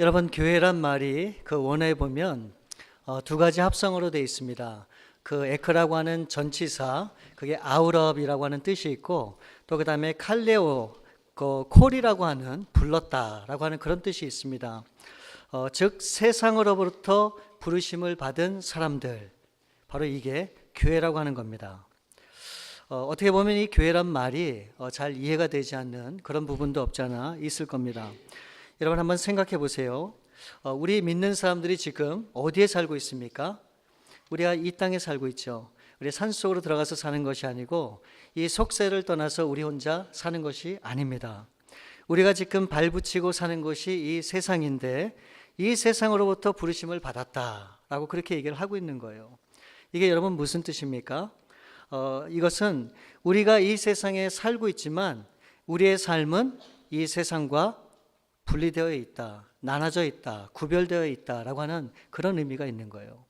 여러분, 교회란 말이 그 원어에 보면 두 가지 합성어로 되어 있습니다. 그 에크라고 하는 전치사, 그게 아우럽이라고 하는 뜻이 있고, 또 그 다음에 칼레오, 그 콜이라고 하는 불렀다라고 하는 그런 뜻이 있습니다. 즉 세상으로부터 부르심을 받은 사람들, 바로 이게 교회라고 하는 겁니다. 어떻게 보면 이 교회란 말이 잘 이해가 되지 않는 그런 부분도 없지 않아 있을 겁니다. 여러분 한번 생각해 보세요. 우리 믿는 사람들이 지금 어디에 살고 있습니까? 우리가 이 땅에 살고 있죠. 우리 산속으로 들어가서 사는 것이 아니고 이 속세를 떠나서 우리 혼자 사는 것이 아닙니다. 우리가 지금 발붙이고 사는 것이 이 세상인데, 이 세상으로부터 부르심을 받았다라고 그렇게 얘기를 하고 있는 거예요. 이게 여러분 무슨 뜻입니까? 이것은 우리가 이 세상에 살고 있지만 우리의 삶은 이 세상과 분리되어 있다, 나눠져 있다, 구별되어 있다라고 하는 그런 의미가 있는 거예요.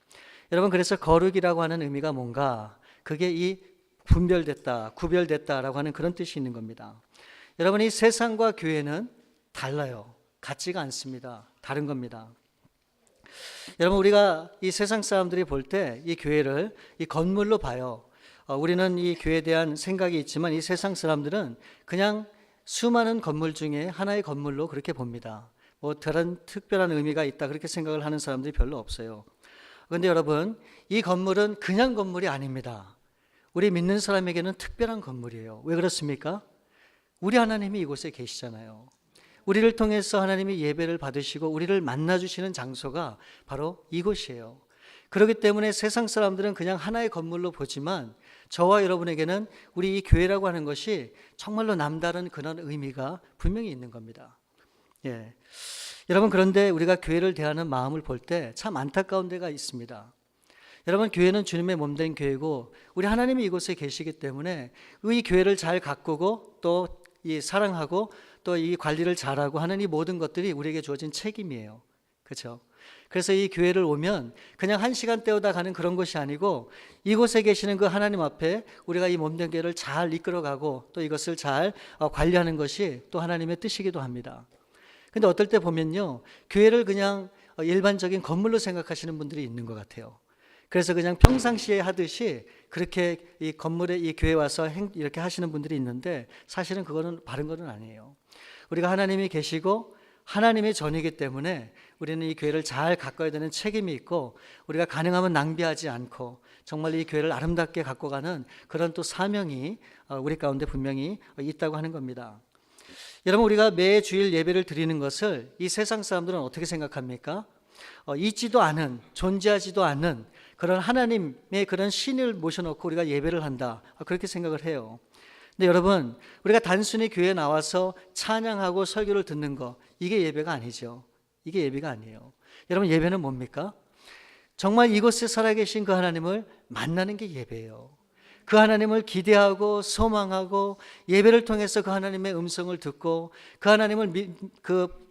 여러분, 그래서 거룩이라고 하는 의미가 뭔가, 그게 이 분별됐다, 구별됐다라고 하는 그런 뜻이 있는 겁니다. 여러분, 이 세상과 교회는 달라요. 같지가 않습니다. 다른 겁니다. 여러분, 우리가 이 세상 사람들이 볼 때 이 교회를 이 건물로 봐요. 우리는 이 교회에 대한 생각이 있지만 이 세상 사람들은 그냥 수많은 건물 중에 하나의 건물로 그렇게 봅니다. 뭐 다른 특별한 의미가 있다 그렇게 생각을 하는 사람들이 별로 없어요. 그런데 여러분, 이 건물은 그냥 건물이 아닙니다. 우리 믿는 사람에게는 특별한 건물이에요. 왜 그렇습니까? 우리 하나님이 이곳에 계시잖아요. 우리를 통해서 하나님이 예배를 받으시고 우리를 만나주시는 장소가 바로 이곳이에요. 그렇기 때문에 세상 사람들은 그냥 하나의 건물로 보지만 저와 여러분에게는 우리 이 교회라고 하는 것이 정말로 남다른 그런 의미가 분명히 있는 겁니다. 예. 여러분, 그런데 우리가 교회를 대하는 마음을 볼 때 참 안타까운 데가 있습니다. 여러분, 교회는 주님의 몸된 교회고 우리 하나님이 이곳에 계시기 때문에 이 교회를 잘 가꾸고 또 이 사랑하고 또 이 관리를 잘하고 하는 이 모든 것들이 우리에게 주어진 책임이에요. 그렇죠? 그래서 이 교회를 오면 그냥 한 시간 때우다 가는 그런 것이 아니고 이곳에 계시는 그 하나님 앞에 우리가 이 몸된 교회를 잘 이끌어가고 또 이것을 잘 관리하는 것이 또 하나님의 뜻이기도 합니다. 근데 어떨 때 보면요, 교회를 그냥 일반적인 건물로 생각하시는 분들이 있는 것 같아요. 그래서 그냥 평상시에 하듯이 그렇게 이 건물에 이 교회에 와서 이렇게 하시는 분들이 있는데 사실은 그거는 바른 것은 아니에요. 우리가 하나님이 계시고 하나님의 전이기 때문에 우리는 이 교회를 잘 가꿔야 되는 책임이 있고, 우리가 가능하면 낭비하지 않고 정말 이 교회를 아름답게 갖고 가는 그런 또 사명이 우리 가운데 분명히 있다고 하는 겁니다. 여러분, 우리가 매 주일 예배를 드리는 것을 이 세상 사람들은 어떻게 생각합니까? 있지도 않은, 존재하지도 않는 그런 하나님의 그런 신을 모셔놓고 우리가 예배를 한다, 그렇게 생각을 해요. 근데 여러분, 우리가 단순히 교회에 나와서 찬양하고 설교를 듣는 거, 이게 예배가 아니죠. 이게 예배가 아니에요. 여러분, 예배는 뭡니까? 정말 이곳에 살아계신 그 하나님을 만나는 게 예배예요. 그 하나님을 기대하고 소망하고 예배를 통해서 그 하나님의 음성을 듣고 그 하나님을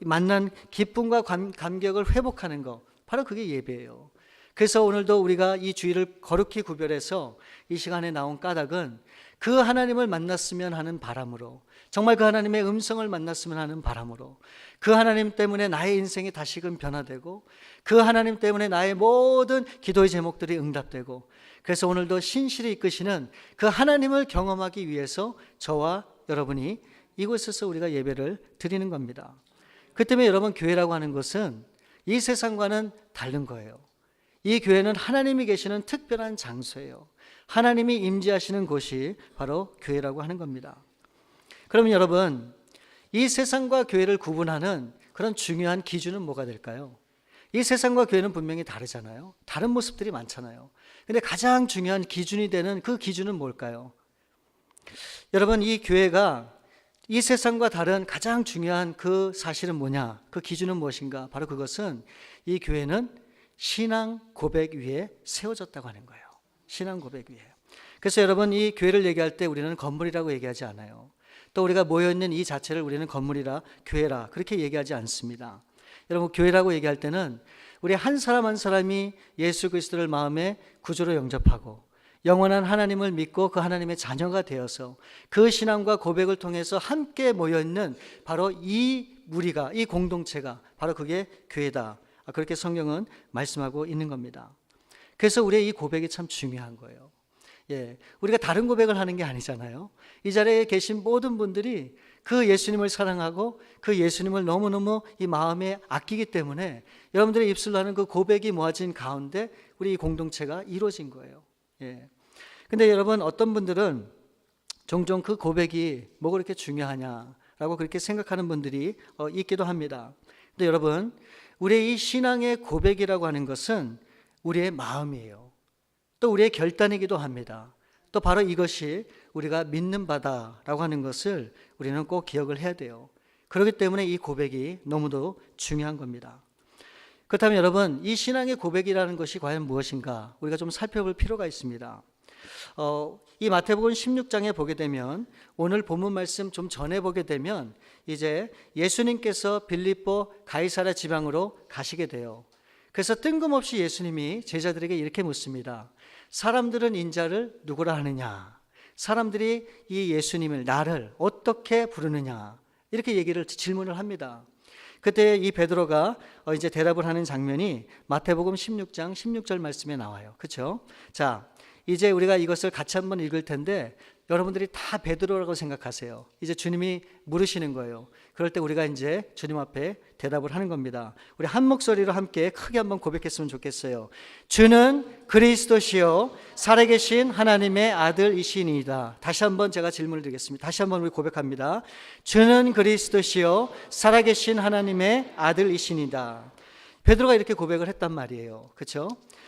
만난 기쁨과 감격을 회복하는 거, 바로 그게 예배예요. 그래서 오늘도 우리가 이 주일을 거룩히 구별해서 이 시간에 나온 까닭은 그 하나님을 만났으면 하는 바람으로, 정말 그 하나님의 음성을 만났으면 하는 바람으로, 그 하나님 때문에 나의 인생이 다시금 변화되고 그 하나님 때문에 나의 모든 기도의 제목들이 응답되고, 그래서 오늘도 신실히 이끄시는 그 하나님을 경험하기 위해서 저와 여러분이 이곳에서 우리가 예배를 드리는 겁니다. 그 때문에 여러분, 교회라고 하는 것은 이 세상과는 다른 거예요. 이 교회는 하나님이 계시는 특별한 장소예요. 하나님이 임재하시는 곳이 바로 교회라고 하는 겁니다. 그러면 여러분, 이 세상과 교회를 구분하는 그런 중요한 기준은 뭐가 될까요? 이 세상과 교회는 분명히 다르잖아요. 다른 모습들이 많잖아요. 근데 가장 중요한 기준이 되는 그 기준은 뭘까요? 여러분, 이 교회가 이 세상과 다른 가장 중요한 그 사실은 뭐냐? 그 기준은 무엇인가? 바로 그것은 이 교회는 신앙 고백 위에 세워졌다고 하는 거예요. 신앙 고백 위에. 그래서 여러분, 이 교회를 얘기할 때 우리는 건물이라고 얘기하지 않아요. 또 우리가 모여있는 이 자체를 우리는 건물이라, 교회라 그렇게 얘기하지 않습니다. 여러분, 교회라고 얘기할 때는 우리 한 사람 한 사람이 예수 그리스도를 마음에 구주로 영접하고 영원한 하나님을 믿고 그 하나님의 자녀가 되어서 그 신앙과 고백을 통해서 함께 모여있는 바로 이 무리가, 이 공동체가 바로 그게 교회다. 그렇게 성경은 말씀하고 있는 겁니다. 그래서 우리의 이 고백이 참 중요한 거예요. 우리가 다른 고백을 하는 게 아니잖아요. 이 자리에 계신 모든 분들이 그 예수님을 사랑하고 그 예수님을 너무너무 이 마음에 아끼기 때문에 여러분들의 입술로 하는 그 고백이 모아진 가운데 우리 이 공동체가 이루어진 거예요. 근데 여러분, 어떤 분들은 종종 그 고백이 뭐가 그렇게 중요하냐라고 그렇게 생각하는 분들이 있기도 합니다. 근데 여러분, 우리의 이 신앙의 고백이라고 하는 것은 우리의 마음이에요. 또 우리의 결단이기도 합니다. 또 바로 이것이 우리가 믿는 바다라고 하는 것을 우리는 꼭 기억을 해야 돼요. 그렇기 때문에 이 고백이 너무도 중요한 겁니다. 그렇다면 여러분, 이 신앙의 고백이라는 것이 과연 무엇인가 우리가 좀 살펴볼 필요가 있습니다. 이 마태복음 16장에 보게 되면, 오늘 본문 말씀 좀 전에 보게 되면 이제 예수님께서 빌립보 가이사랴 지방으로 가시게 돼요. 그래서 뜬금없이 예수님이 제자들에게 이렇게 묻습니다. 사람들은 인자를 누구라 하느냐? 사람들이 이 예수님을, 나를 어떻게 부르느냐? 이렇게 질문을 합니다. 그때 이 베드로가 이제 대답을 하는 장면이 마태복음 16장 16절 말씀에 나와요. 그렇죠? 자, 이제 우리가 이것을 같이 한번 읽을 텐데 여러분들이 다 베드로라고 생각하세요. 이제 주님이 물으시는 거예요. 그럴 때 우리가 이제 주님 앞에 대답을 하는 겁니다. 우리 한 목소리로 함께 크게 한번 고백했으면 좋겠어요. 주는 그리스도시요 살아계신 하나님의 아들이시니이다. 다시 한번 제가 질문을 드리겠습니다. 다시 한번 우리 고백합니다. 주는 그리스도시요 살아계신 하나님의 아들이시니이다. 베드로가 이렇게 고백을 했단 말이에요. 그렇죠?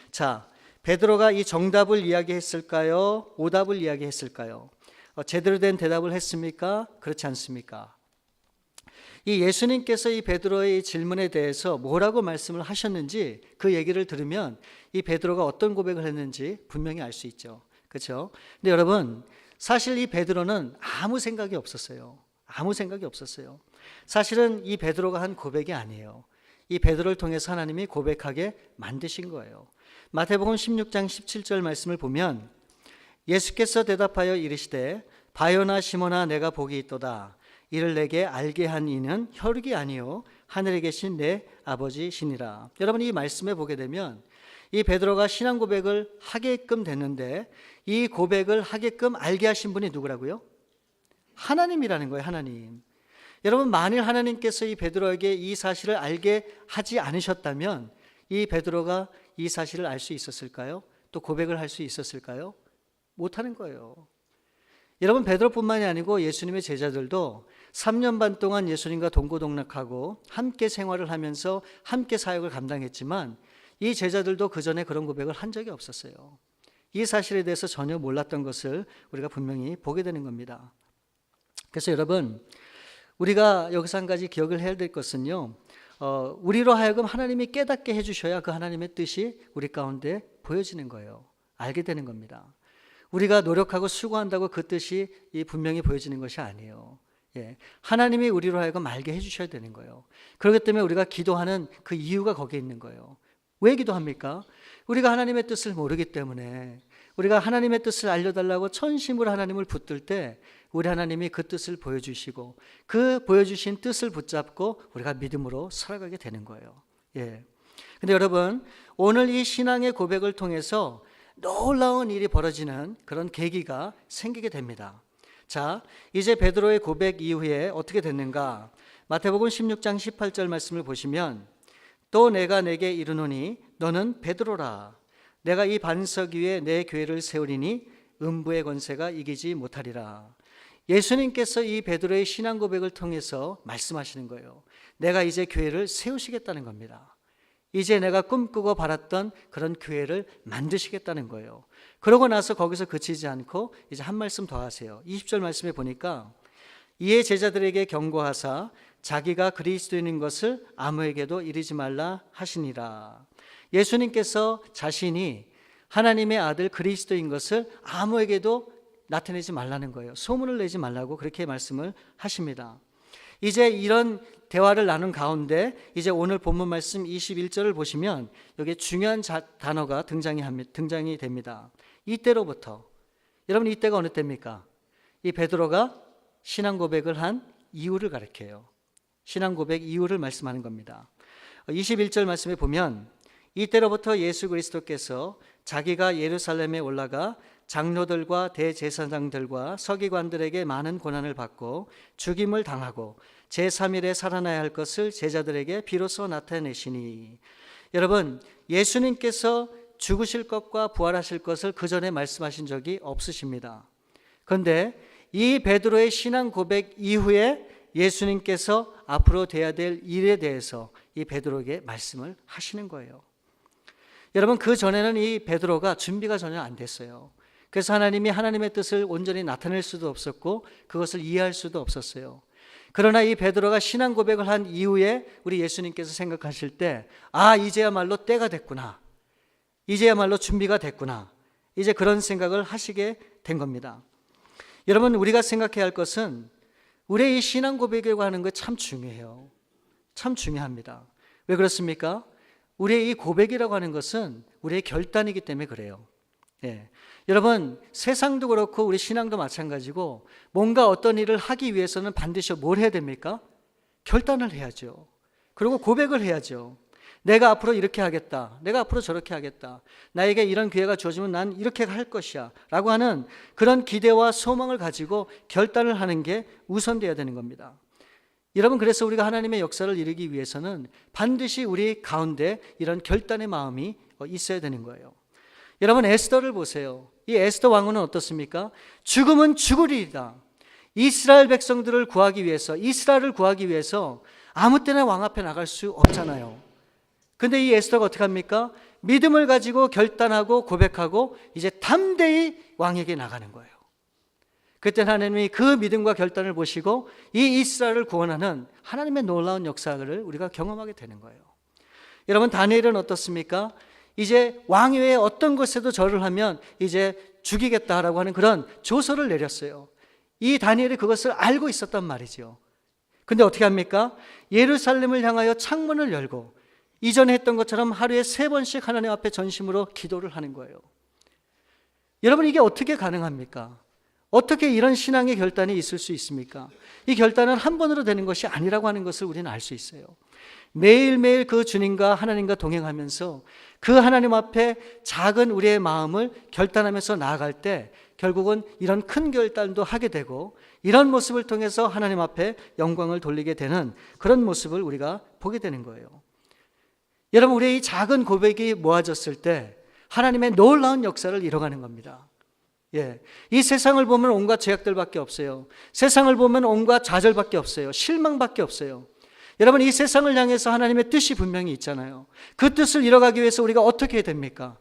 자, 베드로가 이 정답을 이야기했을까요? 오답을 이야기했을까요? 제대로 된 대답을 했습니까? 그렇지 않습니까? 이 예수님께서 이 베드로의 질문에 대해서 뭐라고 말씀을 하셨는지 그 얘기를 들으면 이 베드로가 어떤 고백을 했는지 분명히 알 수 있죠. 그렇죠? 근데 여러분, 사실 이 베드로는 아무 생각이 없었어요. 아무 생각이 없었어요. 사실은 이 베드로가 한 고백이 아니에요. 이 베드로를 통해서 하나님이 고백하게 만드신 거예요. 마태복음 16장 17절 말씀을 보면 예수께서 대답하여 이르시되 바요나 시몬아 내가 복이 있도다. 이를 내게 알게 한 이는 혈육이 아니요 하늘에 계신 내 아버지시니라. 여러분, 이 말씀에 보게 되면 이 베드로가 신앙 고백을 하게끔 됐는데 이 고백을 하게끔 알게 하신 분이 누구라고요? 하나님이라는 거예요. 하나님. 여러분, 만일 하나님께서 이 베드로에게 이 사실을 알게 하지 않으셨다면 이 베드로가 이 사실을 알 수 있었을까요? 또 고백을 할 수 있었을까요? 못하는 거예요. 여러분, 베드로뿐만이 아니고 예수님의 제자들도 3년 반 동안 예수님과 동고동락하고 함께 생활을 하면서 함께 사역을 감당했지만 이 제자들도 그 전에 그런 고백을 한 적이 없었어요. 이 사실에 대해서 전혀 몰랐던 것을 우리가 분명히 보게 되는 겁니다. 그래서 여러분, 우리가 여기서 한 가지 기억을 해야 될 것은요, 우리로 하여금 하나님이 깨닫게 해주셔야 그 하나님의 뜻이 우리 가운데 보여지는 거예요. 알게 되는 겁니다. 우리가 노력하고 수고한다고 그 뜻이 분명히 보여지는 것이 아니에요. 하나님이 우리로 하여금 알게 해주셔야 되는 거예요. 그렇기 때문에 우리가 기도하는 그 이유가 거기에 있는 거예요. 왜 기도합니까? 우리가 하나님의 뜻을 모르기 때문에, 우리가 하나님의 뜻을 알려달라고 천심으로 하나님을 붙들 때 우리 하나님이 그 뜻을 보여주시고 그 보여주신 뜻을 붙잡고 우리가 믿음으로 살아가게 되는 거예요. 근데 여러분, 오늘 이 신앙의 고백을 통해서 놀라운 일이 벌어지는 그런 계기가 생기게 됩니다. 자, 이제 베드로의 고백 이후에 어떻게 됐는가? 마태복음 16장 18절 말씀을 보시면 또 내가 내게 이르노니 너는 베드로라. 내가 이 반석 위에 내 교회를 세우리니 음부의 권세가 이기지 못하리라. 예수님께서 이 베드로의 신앙 고백을 통해서 말씀하시는 거예요. 내가 이제 교회를 세우시겠다는 겁니다. 이제 내가 꿈꾸고 바랐던 그런 교회를 만드시겠다는 거예요. 그러고 나서 거기서 그치지 않고 이제 한 말씀 더 하세요. 20절 말씀에 보니까 이에 제자들에게 경고하사 자기가 그리스도인인 것을 아무에게도 이르지 말라 하시니라. 예수님께서 자신이 하나님의 아들 그리스도인 것을 아무에게도 나타내지 말라는 거예요. 소문을 내지 말라고 그렇게 말씀을 하십니다. 이제 이런 대화를 나눈 가운데 이제 오늘 본문 말씀 21절을 보시면 여기에 중요한 단어가 등장이 됩니다. 이때로부터. 여러분, 이때가 어느 때입니까? 이 베드로가 신앙 고백을 한 이유를 가리켜요. 신앙 고백 이유를 말씀하는 겁니다. 21절 말씀에 보면 이때로부터 예수 그리스도께서 자기가 예루살렘에 올라가 장로들과 대제사장들과 서기관들에게 많은 고난을 받고 죽임을 당하고 제3일에 살아나야 할 것을 제자들에게 비로소 나타내시니. 여러분, 예수님께서 죽으실 것과 부활하실 것을 그 전에 말씀하신 적이 없으십니다. 그런데 이 베드로의 신앙 고백 이후에 예수님께서 앞으로 돼야 될 일에 대해서 이 베드로에게 말씀을 하시는 거예요. 여러분, 그 전에는 이 베드로가 준비가 전혀 안 됐어요. 그래서 하나님이 하나님의 뜻을 온전히 나타낼 수도 없었고 그것을 이해할 수도 없었어요. 그러나 이 베드로가 신앙 고백을 한 이후에 우리 예수님께서 생각하실 때, 아, 이제야말로 때가 됐구나, 이제야말로 준비가 됐구나, 이제 그런 생각을 하시게 된 겁니다. 여러분, 우리가 생각해야 할 것은 우리의 이 신앙 고백이라고 하는 거 참 중요해요. 참 중요합니다. 왜 그렇습니까? 우리의 이 고백이라고 하는 것은 우리의 결단이기 때문에 그래요. 예. 여러분, 세상도 그렇고 우리 신앙도 마찬가지고 뭔가 어떤 일을 하기 위해서는 반드시 뭘 해야 됩니까? 결단을 해야죠. 그리고 고백을 해야죠. 내가 앞으로 이렇게 하겠다, 내가 앞으로 저렇게 하겠다, 나에게 이런 기회가 주어지면 난 이렇게 할 것이야 라고 하는 그런 기대와 소망을 가지고 결단을 하는 게 우선되어야 되는 겁니다. 여러분, 그래서 우리가 하나님의 역사를 이루기 위해서는 반드시 우리 가운데 이런 결단의 마음이 있어야 되는 거예요. 여러분, 에스더를 보세요. 이 에스더 왕후는 어떻습니까? 죽음은 죽으리이다. 이스라엘 백성들을 구하기 위해서, 이스라엘을 구하기 위해서 아무 때나 왕 앞에 나갈 수 없잖아요. 근데 이 에스더가 어떻게 합니까? 믿음을 가지고 결단하고 고백하고 이제 담대히 왕에게 나가는 거예요. 그때 하나님이 그 믿음과 결단을 보시고 이 이스라엘을 구원하는 하나님의 놀라운 역사를 우리가 경험하게 되는 거예요. 여러분, 다니엘은 어떻습니까? 이제 왕위의 어떤 것에도 절을 하면 이제 죽이겠다라고 하는 그런 조서를 내렸어요. 이 다니엘이 그것을 알고 있었단 말이죠. 근데 어떻게 합니까? 예루살렘을 향하여 창문을 열고 이전에 했던 것처럼 하루에 3번씩 하나님 앞에 전심으로 기도를 하는 거예요. 여러분, 이게 어떻게 가능합니까? 어떻게 이런 신앙의 결단이 있을 수 있습니까? 이 결단은 한 번으로 되는 것이 아니라고 하는 것을 우리는 알 수 있어요. 매일매일 그 주님과 하나님과 동행하면서 그 하나님 앞에 작은 우리의 마음을 결단하면서 나아갈 때 결국은 이런 큰 결단도 하게 되고 이런 모습을 통해서 하나님 앞에 영광을 돌리게 되는 그런 모습을 우리가 보게 되는 거예요. 여러분, 우리의 이 작은 고백이 모아졌을 때 하나님의 놀라운 역사를 이뤄가는 겁니다. 예, 이 세상을 보면 온갖 죄악들밖에 없어요. 세상을 보면 온갖 좌절밖에 없어요. 실망밖에 없어요. 여러분, 이 세상을 향해서 하나님의 뜻이 분명히 있잖아요. 그 뜻을 이뤄가기 위해서 우리가 어떻게 해야 됩니까?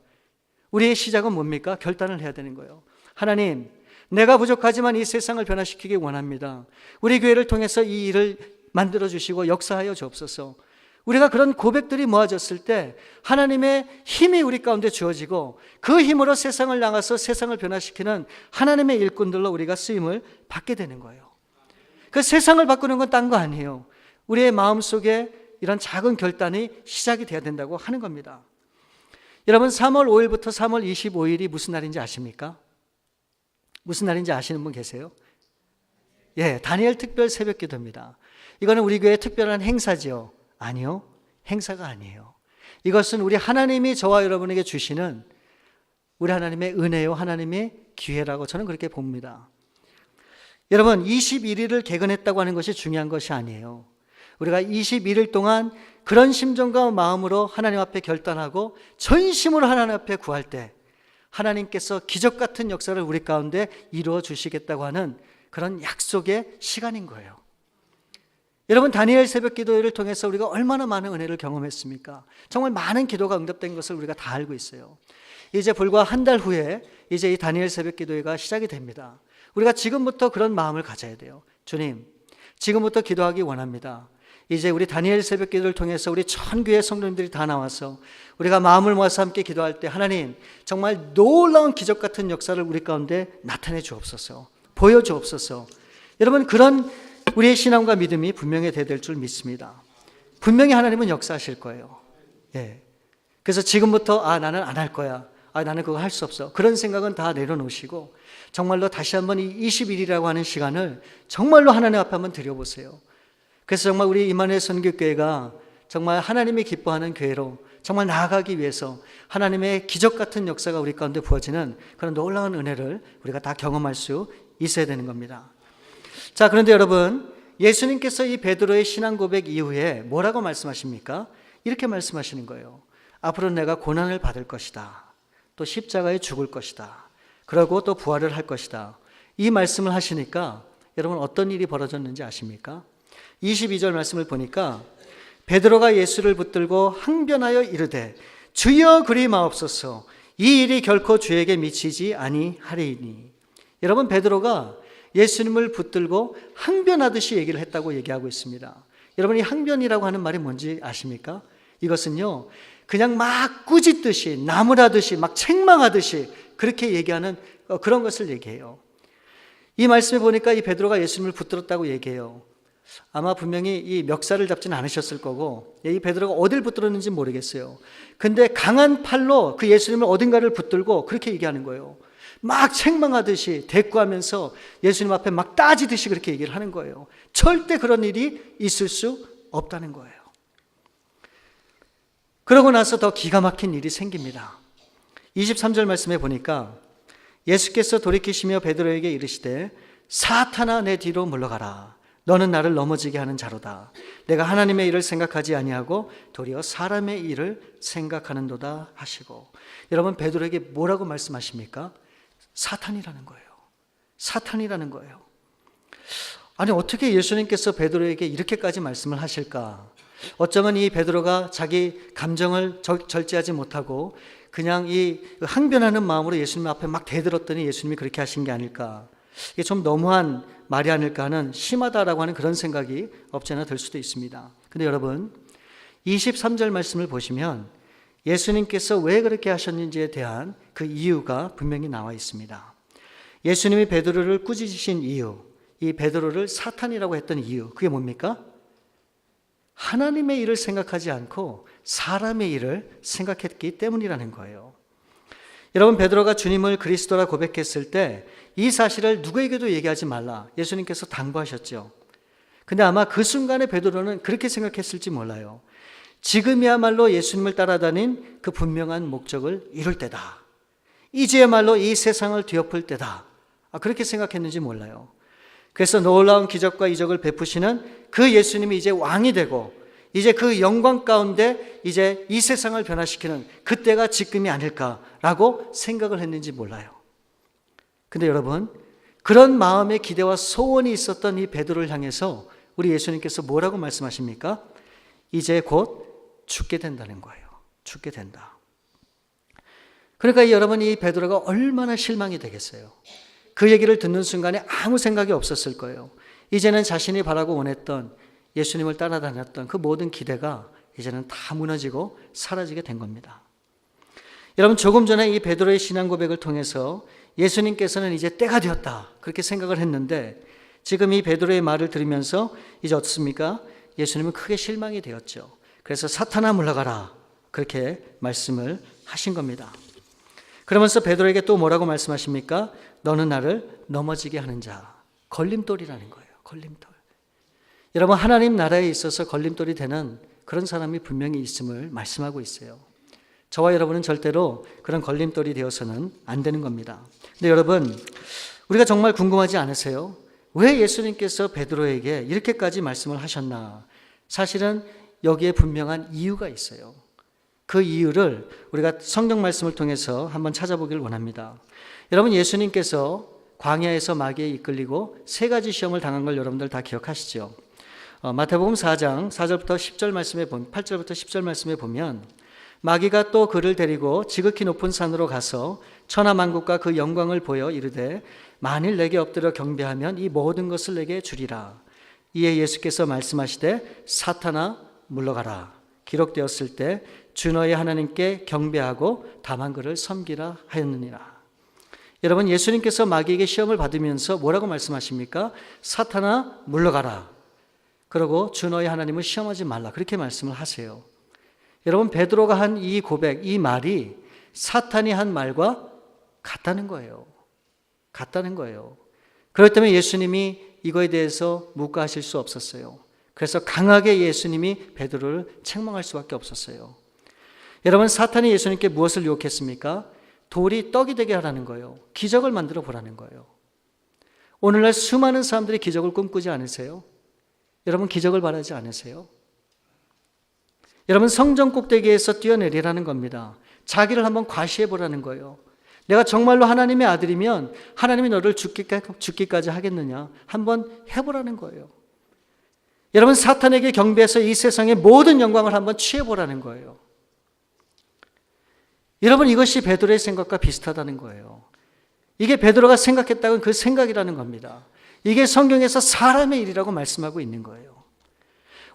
우리의 시작은 뭡니까? 결단을 해야 되는 거예요. 하나님, 내가 부족하지만 이 세상을 변화시키기 원합니다. 우리 교회를 통해서 이 일을 만들어주시고 역사하여 주옵소서. 우리가 그런 고백들이 모아졌을 때 하나님의 힘이 우리 가운데 주어지고 그 힘으로 세상을 향해서 세상을 변화시키는 하나님의 일꾼들로 우리가 쓰임을 받게 되는 거예요. 그 세상을 바꾸는 건 딴 거 아니에요. 우리의 마음속에 이런 작은 결단이 시작이 돼야 된다고 하는 겁니다. 여러분, 3월 5일부터 3월 25일이 무슨 날인지 아십니까? 무슨 날인지 아시는 분 계세요? 예, 다니엘 특별 새벽 기도입니다. 이거는 우리 교회의 특별한 행사지요? 아니요, 행사가 아니에요. 이것은 우리 하나님이 저와 여러분에게 주시는 우리 하나님의 은혜요, 하나님의 기회라고 저는 그렇게 봅니다. 여러분, 21일을 개근했다고 하는 것이 중요한 것이 아니에요. 우리가 21일 동안 그런 심정과 마음으로 하나님 앞에 결단하고 전심으로 하나님 앞에 구할 때 하나님께서 기적 같은 역사를 우리 가운데 이루어 주시겠다고 하는 그런 약속의 시간인 거예요. 여러분, 다니엘 새벽 기도회를 통해서 우리가 얼마나 많은 은혜를 경험했습니까? 정말 많은 기도가 응답된 것을 우리가 다 알고 있어요. 이제 불과 한 달 후에 이제 이 다니엘 새벽 기도회가 시작이 됩니다. 우리가 지금부터 그런 마음을 가져야 돼요. 주님, 지금부터 기도하기 원합니다. 이제 우리 다니엘 새벽 기도를 통해서 우리 전교회 성도님들이 다 나와서 우리가 마음을 모아서 함께 기도할 때 하나님, 정말 놀라운 기적 같은 역사를 우리 가운데 나타내 주옵소서, 보여 주옵소서. 여러분, 그런 우리의 신앙과 믿음이 분명히 될 줄 믿습니다. 분명히 하나님은 역사하실 거예요. 예. 그래서 지금부터 나는 안 할 거야, 나는 그거 할 수 없어, 그런 생각은 다 내려놓으시고 정말로 다시 한번 이 20일이라고 하는 시간을 정말로 하나님 앞에 한번 드려보세요. 그래서 정말 우리 임마누엘 선교교회가 정말 하나님이 기뻐하는 교회로 정말 나아가기 위해서 하나님의 기적 같은 역사가 우리 가운데 부어지는 그런 놀라운 은혜를 우리가 다 경험할 수 있어야 되는 겁니다. 자, 그런데 여러분, 예수님께서 이 베드로의 신앙 고백 이후에 뭐라고 말씀하십니까? 이렇게 말씀하시는 거예요. 앞으로 내가 고난을 받을 것이다. 또 십자가에 죽을 것이다. 그러고 또 부활을 할 것이다. 이 말씀을 하시니까 여러분 어떤 일이 벌어졌는지 아십니까? 22절 말씀을 보니까 베드로가 예수를 붙들고 항변하여 이르되 주여 그리 마옵소서 이 일이 결코 주에게 미치지 아니하리이니. 여러분, 베드로가 예수님을 붙들고 항변하듯이 얘기를 했다고 얘기하고 있습니다. 여러분, 이 항변이라고 하는 말이 뭔지 아십니까? 이것은요, 그냥 막 꾸짖듯이 나무라듯이 막 책망하듯이 그렇게 얘기하는 그런 것을 얘기해요. 이 말씀에 보니까 이 베드로가 예수님을 붙들었다고 얘기해요. 아마 분명히 이 멱살을 잡지는 않으셨을 거고 이 베드로가 어딜 붙들었는지 모르겠어요. 근데 강한 팔로 그 예수님을 어딘가를 붙들고 그렇게 얘기하는 거예요. 막 책망하듯이 대꾸하면서 예수님 앞에 막 따지듯이 그렇게 얘기를 하는 거예요. 절대 그런 일이 있을 수 없다는 거예요. 그러고 나서 더 기가 막힌 일이 생깁니다. 23절 말씀에 보니까 예수께서 돌이키시며 베드로에게 이르시되 사탄아 내 뒤로 물러가라. 너는 나를 넘어지게 하는 자로다. 내가 하나님의 일을 생각하지 아니하고 도리어 사람의 일을 생각하는도다 하시고. 여러분, 베드로에게 뭐라고 말씀하십니까? 사탄이라는 거예요. 사탄이라는 거예요. 아니, 어떻게 예수님께서 베드로에게 이렇게까지 말씀을 하실까? 어쩌면 이 베드로가 자기 감정을 절제하지 못하고 그냥 이 항변하는 마음으로 예수님 앞에 막 대들었더니 예수님이 그렇게 하신 게 아닐까. 이게 좀 너무한 말이 아닐까 하는, 심하다라고 하는 그런 생각이 없지 않아 들 수도 있습니다. 근데 여러분, 23절 말씀을 보시면 예수님께서 왜 그렇게 하셨는지에 대한 그 이유가 분명히 나와 있습니다. 예수님이 베드로를 꾸짖으신 이유, 이 베드로를 사탄이라고 했던 이유, 그게 뭡니까? 하나님의 일을 생각하지 않고 사람의 일을 생각했기 때문이라는 거예요. 여러분, 베드로가 주님을 그리스도라 고백했을 때 이 사실을 누구에게도 얘기하지 말라 예수님께서 당부하셨죠. 근데 아마 그 순간에 베드로는 그렇게 생각했을지 몰라요. 지금이야말로 예수님을 따라다닌 그 분명한 목적을 이룰 때다. 이제야말로 이 세상을 뒤엎을 때다. 그렇게 생각했는지 몰라요. 그래서 놀라운 기적과 이적을 베푸시는 그 예수님이 이제 왕이 되고 이제 그 영광 가운데 이제 이 세상을 변화시키는 그때가 지금이 아닐까라고 생각을 했는지 몰라요. 근데 여러분, 그런 마음의 기대와 소원이 있었던 이 베드로를 향해서 우리 예수님께서 뭐라고 말씀하십니까? 이제 곧 죽게 된다는 거예요. 죽게 된다. 그러니까 여러분, 이 베드로가 얼마나 실망이 되겠어요. 그 얘기를 듣는 순간에 아무 생각이 없었을 거예요. 이제는 자신이 바라고 원했던 예수님을 따라다녔던 그 모든 기대가 이제는 다 무너지고 사라지게 된 겁니다. 여러분, 조금 전에 이 베드로의 신앙 고백을 통해서 예수님께서는 이제 때가 되었다 그렇게 생각을 했는데 지금 이 베드로의 말을 들으면서 이제 어떻습니까? 예수님은 크게 실망이 되었죠. 그래서 사탄아 물러가라 그렇게 말씀을 하신 겁니다. 그러면서 베드로에게 또 뭐라고 말씀하십니까? 너는 나를 넘어지게 하는 자. 걸림돌이라는 거예요. 걸림돌. 여러분, 하나님 나라에 있어서 걸림돌이 되는 그런 사람이 분명히 있음을 말씀하고 있어요. 저와 여러분은 절대로 그런 걸림돌이 되어서는 안 되는 겁니다. 근데 여러분, 우리가 정말 궁금하지 않으세요? 왜 예수님께서 베드로에게 이렇게까지 말씀을 하셨나? 사실은 여기에 분명한 이유가 있어요. 그 이유를 우리가 성경 말씀을 통해서 한번 찾아보기를 원합니다. 여러분, 예수님께서 광야에서 마귀에 이끌리고 세 가지 시험을 당한 걸 여러분들 다 기억하시죠? 마태복음 4장 4절부터 10절 말씀에 보면 8절부터 10절 말씀에 보면 마귀가 또 그를 데리고 지극히 높은 산으로 가서 천하만국과 그 영광을 보여 이르되 만일 내게 엎드려 경배하면 이 모든 것을 내게 주리라. 이에 예수께서 말씀하시되 사탄아 물러가라. 기록되었을 때 주 너의 하나님께 경배하고 다만 그를 섬기라 하였느니라. 여러분, 예수님께서 마귀에게 시험을 받으면서 뭐라고 말씀하십니까? 사탄아 물러가라. 그리고 주 너의 하나님을 시험하지 말라. 그렇게 말씀을 하세요. 여러분, 베드로가 한 이 고백, 이 말이 사탄이 한 말과 같다는 거예요. 같다는 거예요. 그렇기 때문에 예수님이 이거에 대해서 묵과하실 수 없었어요. 그래서 강하게 예수님이 베드로를 책망할 수밖에 없었어요. 여러분, 사탄이 예수님께 무엇을 유혹했습니까? 돌이 떡이 되게 하라는 거예요. 기적을 만들어 보라는 거예요. 오늘날 수많은 사람들이 기적을 꿈꾸지 않으세요? 여러분, 기적을 바라지 않으세요? 여러분, 성전 꼭대기에서 뛰어내리라는 겁니다. 자기를 한번 과시해 보라는 거예요. 내가 정말로 하나님의 아들이면 하나님이 너를 죽기까지 하겠느냐? 한번 해보라는 거예요. 여러분, 사탄에게 경배해서 이 세상의 모든 영광을 한번 취해보라는 거예요. 여러분, 이것이 베드로의 생각과 비슷하다는 거예요. 이게 베드로가 생각했다는 그 생각이라는 겁니다. 이게 성경에서 사람의 일이라고 말씀하고 있는 거예요.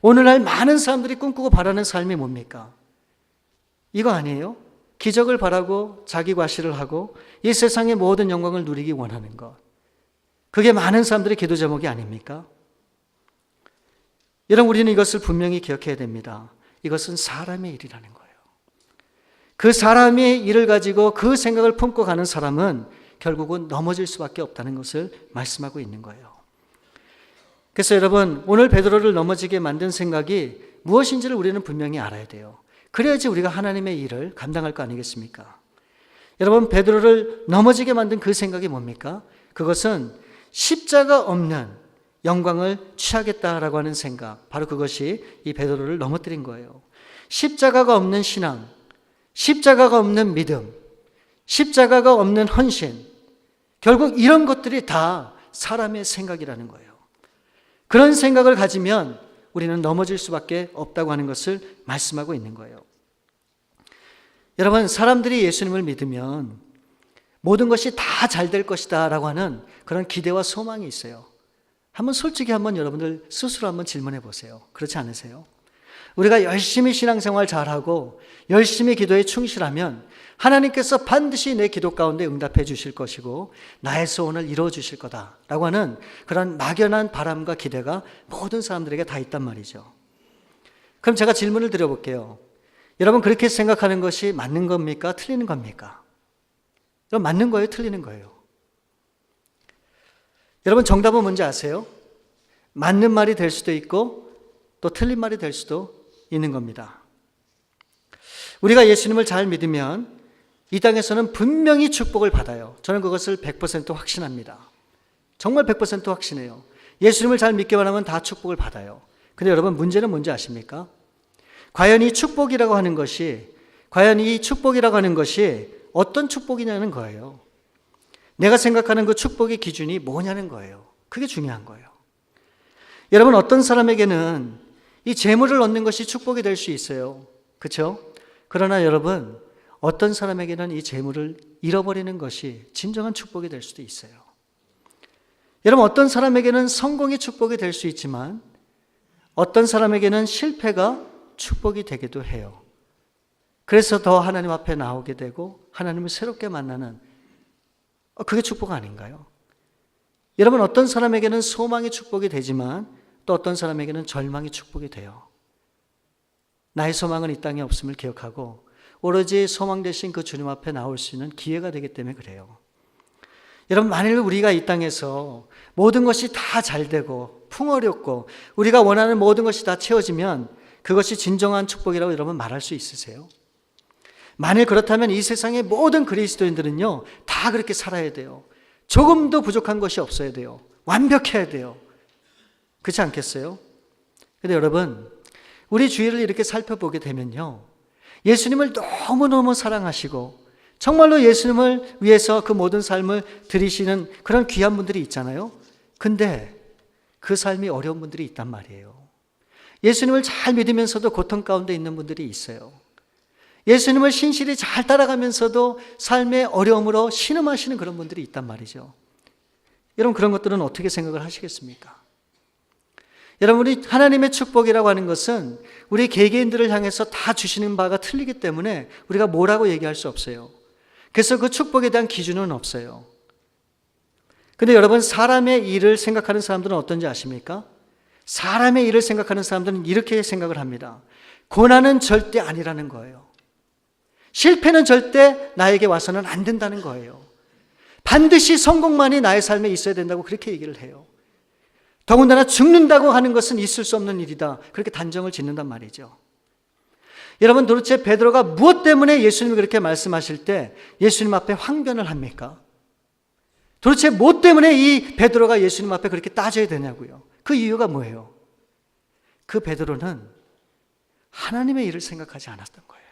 오늘날 많은 사람들이 꿈꾸고 바라는 삶이 뭡니까? 이거 아니에요? 기적을 바라고 자기 과시를 하고 이 세상의 모든 영광을 누리기 원하는 것. 그게 많은 사람들의 기도 제목이 아닙니까? 여러분, 우리는 이것을 분명히 기억해야 됩니다. 이것은 사람의 일이라는 거예요. 그 사람의 일을 가지고 그 생각을 품고 가는 사람은 결국은 넘어질 수밖에 없다는 것을 말씀하고 있는 거예요. 그래서 여러분, 오늘 베드로를 넘어지게 만든 생각이 무엇인지를 우리는 분명히 알아야 돼요. 그래야지 우리가 하나님의 일을 감당할 거 아니겠습니까? 여러분, 베드로를 넘어지게 만든 그 생각이 뭡니까? 그것은 십자가 없는 영광을 취하겠다라고 하는 생각, 바로 그것이 이 베드로를 넘어뜨린 거예요. 십자가가 없는 신앙, 십자가가 없는 믿음, 십자가가 없는 헌신, 결국 이런 것들이 다 사람의 생각이라는 거예요. 그런 생각을 가지면 우리는 넘어질 수밖에 없다고 하는 것을 말씀하고 있는 거예요. 여러분, 사람들이 예수님을 믿으면 모든 것이 다 잘 될 것이다 라고 하는 그런 기대와 소망이 있어요. 솔직히 여러분들 스스로 한번 질문해 보세요. 그렇지 않으세요? 우리가 열심히 신앙생활 잘하고 열심히 기도에 충실하면 하나님께서 반드시 내 기도 가운데 응답해 주실 것이고 나의 소원을 이루어 주실 거다라고 하는 그런 막연한 바람과 기대가 모든 사람들에게 다 있단 말이죠. 그럼 제가 질문을 드려볼게요. 여러분, 그렇게 생각하는 것이 맞는 겁니까? 틀리는 겁니까? 여러분, 맞는 거예요? 틀리는 거예요? 여러분, 정답은 뭔지 아세요? 맞는 말이 될 수도 있고 또 틀린 말이 될 수도 있는 겁니다. 우리가 예수님을 잘 믿으면 이 땅에서는 분명히 축복을 받아요. 저는 그것을 100% 확신합니다. 정말 100% 확신해요. 예수님을 잘 믿기만 하면 다 축복을 받아요. 근데 여러분, 문제는 뭔지 아십니까? 과연 이 축복이라고 하는 것이 어떤 축복이냐는 거예요. 내가 생각하는 그 축복의 기준이 뭐냐는 거예요. 그게 중요한 거예요. 여러분, 어떤 사람에게는 이 재물을 얻는 것이 축복이 될 수 있어요. 그렇죠? 그러나 여러분, 어떤 사람에게는 이 재물을 잃어버리는 것이 진정한 축복이 될 수도 있어요. 여러분, 어떤 사람에게는 성공이 축복이 될 수 있지만 어떤 사람에게는 실패가 축복이 되기도 해요. 그래서 더 하나님 앞에 나오게 되고 하나님을 새롭게 만나는, 그게 축복 아닌가요? 여러분, 어떤 사람에게는 소망이 축복이 되지만 또 어떤 사람에게는 절망이 축복이 돼요. 나의 소망은 이 땅에 없음을 기억하고 오로지 소망 되신 그 주님 앞에 나올 수 있는 기회가 되기 때문에 그래요. 여러분, 만일 우리가 이 땅에서 모든 것이 다 잘 되고 풍어렵고 우리가 원하는 모든 것이 다 채워지면 그것이 진정한 축복이라고 여러분 말할 수 있으세요? 만일 그렇다면 이 세상의 모든 그리스도인들은요, 다 그렇게 살아야 돼요. 조금도 부족한 것이 없어야 돼요. 완벽해야 돼요. 그렇지 않겠어요? 근데 여러분, 우리 주위를 이렇게 살펴보게 되면요, 예수님을 너무너무 사랑하시고 정말로 예수님을 위해서 그 모든 삶을 드리시는 그런 귀한 분들이 있잖아요. 근데 그 삶이 어려운 분들이 있단 말이에요. 예수님을 잘 믿으면서도 고통 가운데 있는 분들이 있어요. 예수님을 신실히 잘 따라가면서도 삶의 어려움으로 신음하시는 그런 분들이 있단 말이죠. 여러분, 그런 것들은 어떻게 생각을 하시겠습니까? 여러분, 우리 하나님의 축복이라고 하는 것은 우리 개개인들을 향해서 다 주시는 바가 틀리기 때문에 우리가 뭐라고 얘기할 수 없어요. 그래서 그 축복에 대한 기준은 없어요. 근데 여러분, 사람의 일을 생각하는 사람들은 어떤지 아십니까? 사람의 일을 생각하는 사람들은 이렇게 생각을 합니다. 고난은 절대 아니라는 거예요. 실패는 절대 나에게 와서는 안 된다는 거예요. 반드시 성공만이 나의 삶에 있어야 된다고 그렇게 얘기를 해요. 더군다나 죽는다고 하는 것은 있을 수 없는 일이다. 그렇게 단정을 짓는단 말이죠. 여러분, 도대체 베드로가 무엇 때문에 예수님이 그렇게 말씀하실 때 예수님 앞에 항변을 합니까? 도대체 무엇 때문에 이 베드로가 예수님 앞에 그렇게 따져야 되냐고요. 그 이유가 뭐예요? 그 베드로는 하나님의 일을 생각하지 않았던 거예요.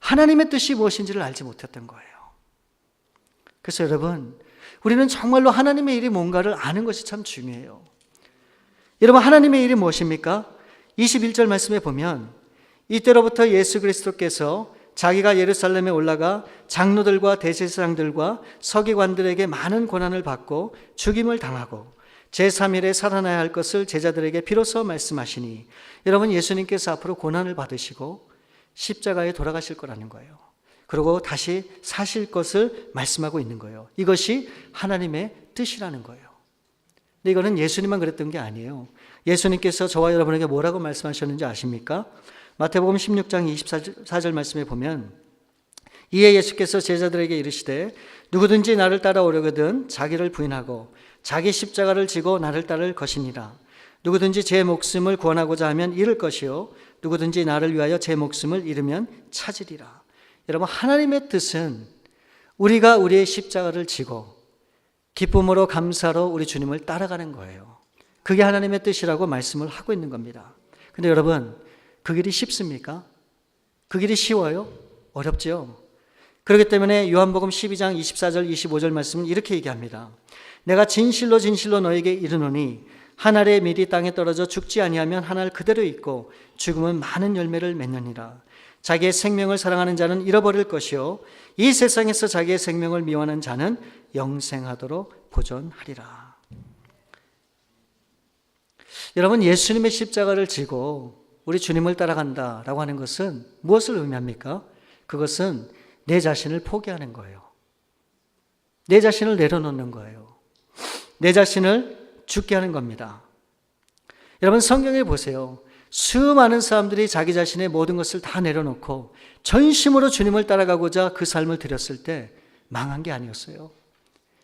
하나님의 뜻이 무엇인지를 알지 못했던 거예요. 그래서 여러분, 우리는 정말로 하나님의 일이 뭔가를 아는 것이 참 중요해요. 여러분, 하나님의 일이 무엇입니까? 21절 말씀에 보면 이때로부터 예수 그리스도께서 자기가 예루살렘에 올라가 장로들과 대제사장들과 서기관들에게 많은 고난을 받고 죽임을 당하고 제3일에 살아나야 할 것을 제자들에게 비로소 말씀하시니, 여러분, 예수님께서 앞으로 고난을 받으시고 십자가에 돌아가실 거라는 거예요. 그리고 다시 사실 것을 말씀하고 있는 거예요. 이것이 하나님의 뜻이라는 거예요. 근데 이거는 예수님만 그랬던 게 아니에요. 예수님께서 저와 여러분에게 뭐라고 말씀하셨는지 아십니까? 마태복음 16장 24절 말씀에 보면, 이에 예수께서 제자들에게 이르시되 누구든지 나를 따라오려거든 자기를 부인하고 자기 십자가를 지고 나를 따를 것이니라. 누구든지 제 목숨을 구원하고자 하면 잃을 것이요 누구든지 나를 위하여 제 목숨을 잃으면 찾으리라. 여러분, 하나님의 뜻은 우리가 우리의 십자가를 지고 기쁨으로 감사로 우리 주님을 따라가는 거예요. 그게 하나님의 뜻이라고 말씀을 하고 있는 겁니다. 근데 여러분, 그 길이 쉽습니까? 그 길이 쉬워요? 어렵죠. 그렇기 때문에 요한복음 12장 24절 25절 말씀은 이렇게 얘기합니다. 내가 진실로 진실로 너에게 이르노니 한 알의 밀이 땅에 떨어져 죽지 아니하면 한 알 그대로 있고 죽으면 많은 열매를 맺느니라. 자기의 생명을 사랑하는 자는 잃어버릴 것이요 이 세상에서 자기의 생명을 미워하는 자는 영생하도록 보존하리라. 여러분, 예수님의 십자가를 지고 우리 주님을 따라간다라고 하는 것은 무엇을 의미합니까? 그것은 내 자신을 포기하는 거예요. 내 자신을 내려놓는 거예요. 내 자신을 죽게 하는 겁니다. 여러분, 성경에 보세요. 수많은 사람들이 자기 자신의 모든 것을 다 내려놓고 전심으로 주님을 따라가고자 그 삶을 들였을 때 망한 게 아니었어요.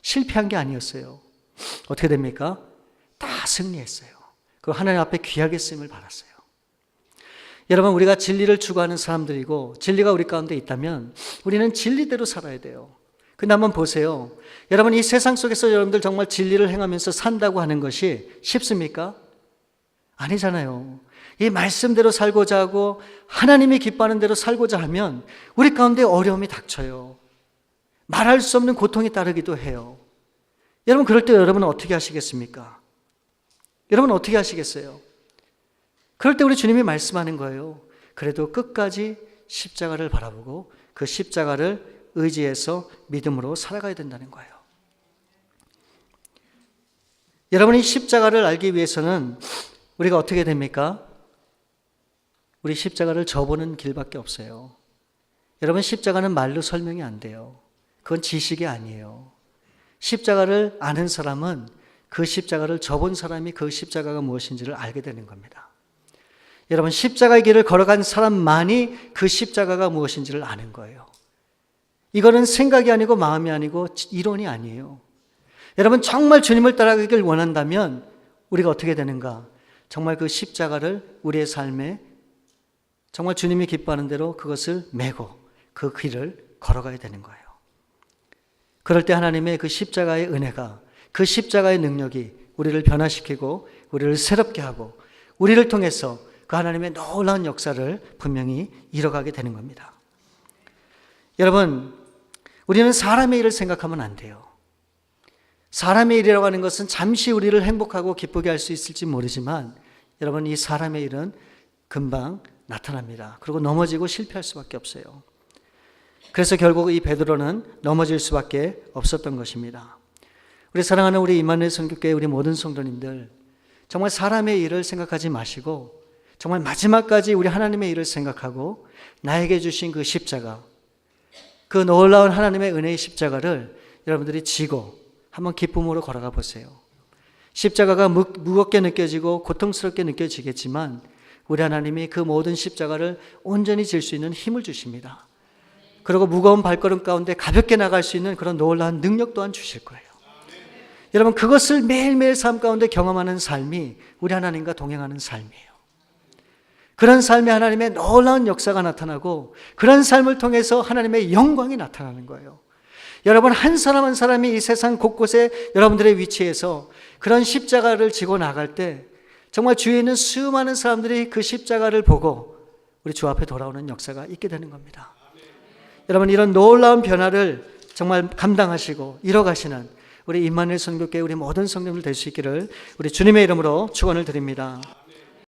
실패한 게 아니었어요. 어떻게 됩니까? 다 승리했어요. 그리고 하나님 앞에 귀하게 쓰임을 받았어요. 여러분, 우리가 진리를 추구하는 사람들이고 진리가 우리 가운데 있다면 우리는 진리대로 살아야 돼요. 근데 한번 보세요. 여러분, 이 세상 속에서 여러분들 정말 진리를 행하면서 산다고 하는 것이 쉽습니까? 아니잖아요. 이 말씀대로 살고자 하고 하나님이 기뻐하는 대로 살고자 하면 우리 가운데 어려움이 닥쳐요. 말할 수 없는 고통이 따르기도 해요. 여러분, 그럴 때 여러분은 어떻게 하시겠습니까? 여러분 어떻게 하시겠어요? 그럴 때 우리 주님이 말씀하는 거예요. 그래도 끝까지 십자가를 바라보고 그 십자가를 의지해서 믿음으로 살아가야 된다는 거예요. 여러분이 십자가를 알기 위해서는 우리가 어떻게 됩니까? 우리 십자가를 져보는 길밖에 없어요. 여러분, 십자가는 말로 설명이 안 돼요. 그건 지식이 아니에요. 십자가를 아는 사람은 그 십자가를 져본 사람이 그 십자가가 무엇인지를 알게 되는 겁니다. 여러분, 십자가의 길을 걸어간 사람만이 그 십자가가 무엇인지를 아는 거예요. 이거는 생각이 아니고 마음이 아니고 이론이 아니에요. 여러분, 정말 주님을 따라가길 원한다면 우리가 어떻게 되는가? 정말 그 십자가를 우리의 삶에 정말 주님이 기뻐하는 대로 그것을 메고 그 길을 걸어가야 되는 거예요. 그럴 때 하나님의 그 십자가의 은혜가, 그 십자가의 능력이 우리를 변화시키고 우리를 새롭게 하고 우리를 통해서 그 하나님의 놀라운 역사를 분명히 이뤄가게 되는 겁니다. 여러분, 우리는 사람의 일을 생각하면 안 돼요. 사람의 일이라고 하는 것은 잠시 우리를 행복하고 기쁘게 할 수 있을지 모르지만 여러분, 이 사람의 일은 금방 나타납니다. 그리고 넘어지고 실패할 수밖에 없어요. 그래서 결국 이 베드로는 넘어질 수밖에 없었던 것입니다. 우리 사랑하는 우리 임마누엘 선교교회 우리 모든 성도님들, 정말 사람의 일을 생각하지 마시고 정말 마지막까지 우리 하나님의 일을 생각하고 나에게 주신 그 십자가, 그 놀라운 하나님의 은혜의 십자가를 여러분들이 지고 한번 기쁨으로 걸어가 보세요. 십자가가 무겁게 느껴지고 고통스럽게 느껴지겠지만 우리 하나님이 그 모든 십자가를 온전히 질 수 있는 힘을 주십니다. 그리고 무거운 발걸음 가운데 가볍게 나갈 수 있는 그런 놀라운 능력 또한 주실 거예요. 여러분, 그것을 매일매일 삶 가운데 경험하는 삶이 우리 하나님과 동행하는 삶이에요. 그런 삶에 하나님의 놀라운 역사가 나타나고 그런 삶을 통해서 하나님의 영광이 나타나는 거예요. 여러분, 한 사람 한 사람이 이 세상 곳곳에 여러분들의 위치에서 그런 십자가를 지고 나갈 때 정말 주위에 있는 수많은 사람들이 그 십자가를 보고 우리 주 앞에 돌아오는 역사가 있게 되는 겁니다. 여러분, 이런 놀라운 변화를 정말 감당하시고 이뤄가시는 우리 임마누엘 선교회 우리 모든 성도들 될 수 있기를 우리 주님의 이름으로 축원을 드립니다.